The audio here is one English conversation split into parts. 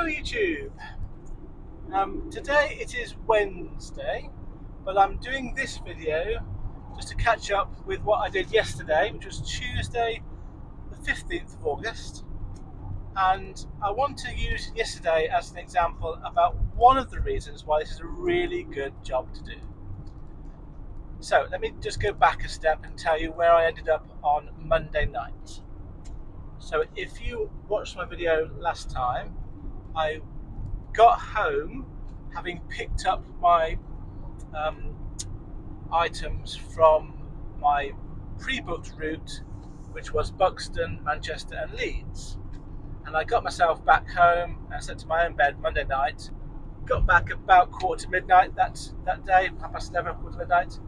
Hello YouTube! Today it is Wednesday, but I'm doing this video just to catch up with what I did yesterday, which was Tuesday the 15th of August. And I want to use yesterday as an example about one of the reasons why this is a really good job to do. So let me just go back a step and tell you where I ended up on Monday night. So if you watched my video last time, I got home having picked up my items from my pre-booked route, which was Buxton, Manchester and Leeds. And I got myself back home and sat to my own bed Monday night. Got back about 11:15 that day, 11:30, 11:15,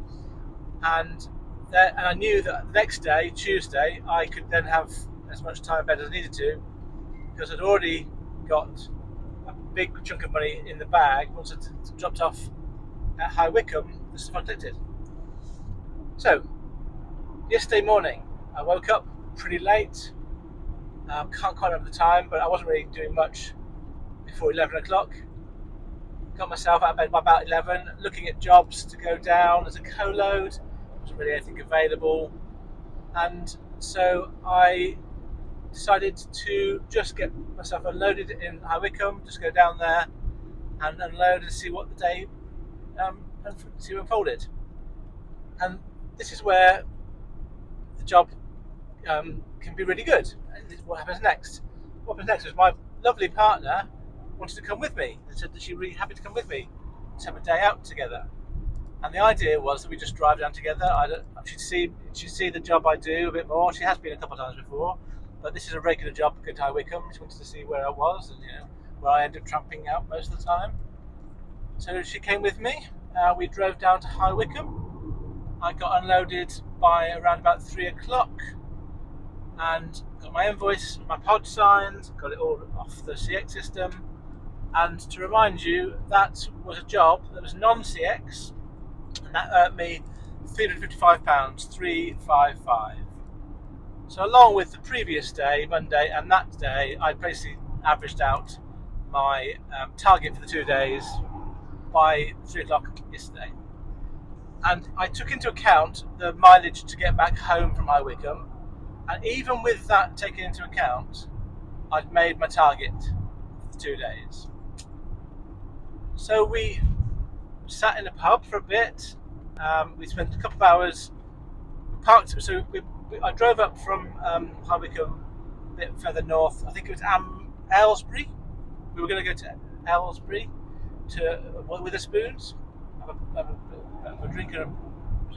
and I knew that the next day, Tuesday, I could then have as much time in bed as I needed to, because I'd already got a big chunk of money in the bag once I'd dropped off at High Wycombe, the stuff I collected. So, yesterday morning, I woke up pretty late. Can't quite remember the time, but I wasn't really doing much before 11 o'clock. Got myself out of bed by about 11, looking at jobs to go down as a co-load. There wasn't really anything available. And so I decided to just get myself unloaded in High Wycombe, just go down there and unload and see what the day unfolded. And this is where the job can be really good. And this is what happens next. What happens next was my lovely partner wanted to come with me and said that she'd be really happy to come with me to have a day out together. And the idea was that we just drive down together. She'd see the job I do a bit more. She has been a couple of times before, but this is a regular job at High Wycombe. She wanted to see where I was and where I ended up tramping out most of the time. So she came with me. We drove down to High Wycombe. I got unloaded by around about 3 o'clock and got my invoice, my pod signed, got it all off the CX system. And to remind you, that was a job that was non-CX, and that earned me £355, 355. So along with the previous day, Monday, and that day, I basically averaged out my target for the 2 days by 3 o'clock yesterday. And I took into account the mileage to get back home from High Wycombe, and even with that taken into account, I'd made my target for the 2 days. So we sat in a pub for a bit. We spent a couple of hours. We parked. So I drove up from High Wycombe a bit further north. I think it was Aylesbury. We were going to go to Aylesbury to Witherspoons, have a drink and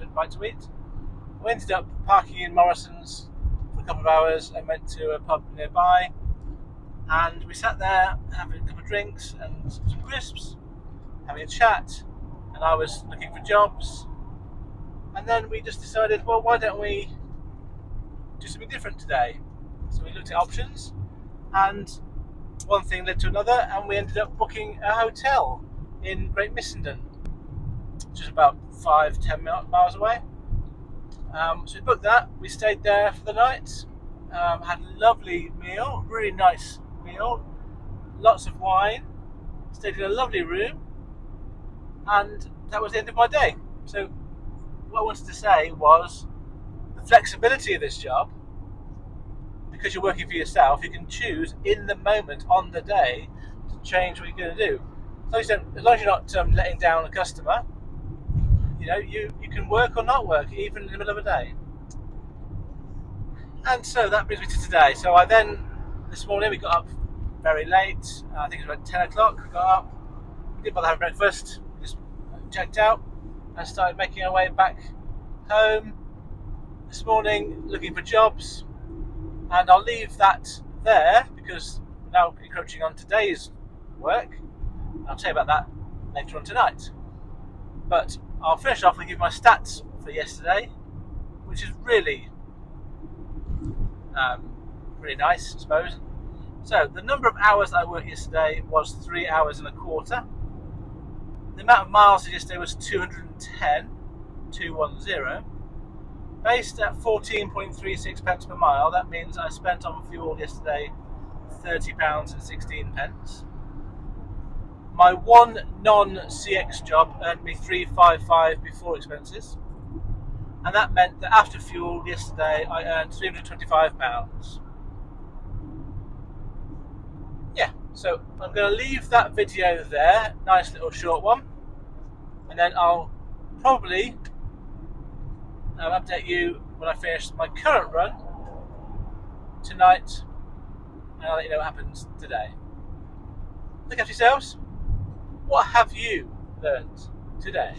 a bite to eat. We ended up parking in Morrison's for a couple of hours and went to a pub nearby. And we sat there having a couple of drinks and some crisps, having a chat, and I was looking for jobs. And then we just decided, well, why don't we do something different today? So we looked at options, and one thing led to another, and we ended up booking a hotel in Great Missenden, which is about 5-10 miles away. So we booked that. We stayed there for the night, had a lovely meal, really nice meal, lots of wine, stayed in a lovely room, and that was the end of my day. So what I wanted to say was the flexibility of this job, because you're working for yourself, you can choose in the moment, on the day, to change what you're going to do. As long as you're not letting down a customer, you can work or not work, even in the middle of a day. And so that brings me to today. So this morning we got up very late. I think it was about 10 o'clock. We got up, we didn't bother having breakfast, just checked out and started making our way back home. This morning, looking for jobs, and I'll leave that there because we're now encroaching on today's work. I'll tell you about that later on tonight. But I'll finish off and give my stats for yesterday, which is really nice, I suppose. So the number of hours I worked yesterday was 3 hours and a quarter. The amount of miles yesterday was 210. Based at 14.36 pence per mile, that means I spent on fuel yesterday £30.16. My one non-CX job earned me 355 before expenses, and that meant that after fuel yesterday I earned £325. Yeah, so I'm going to leave that video there, nice little short one, and then I'll probably update you when I finish my current run tonight, and I'll let you know what happens today. Look after yourselves. What have you learned today?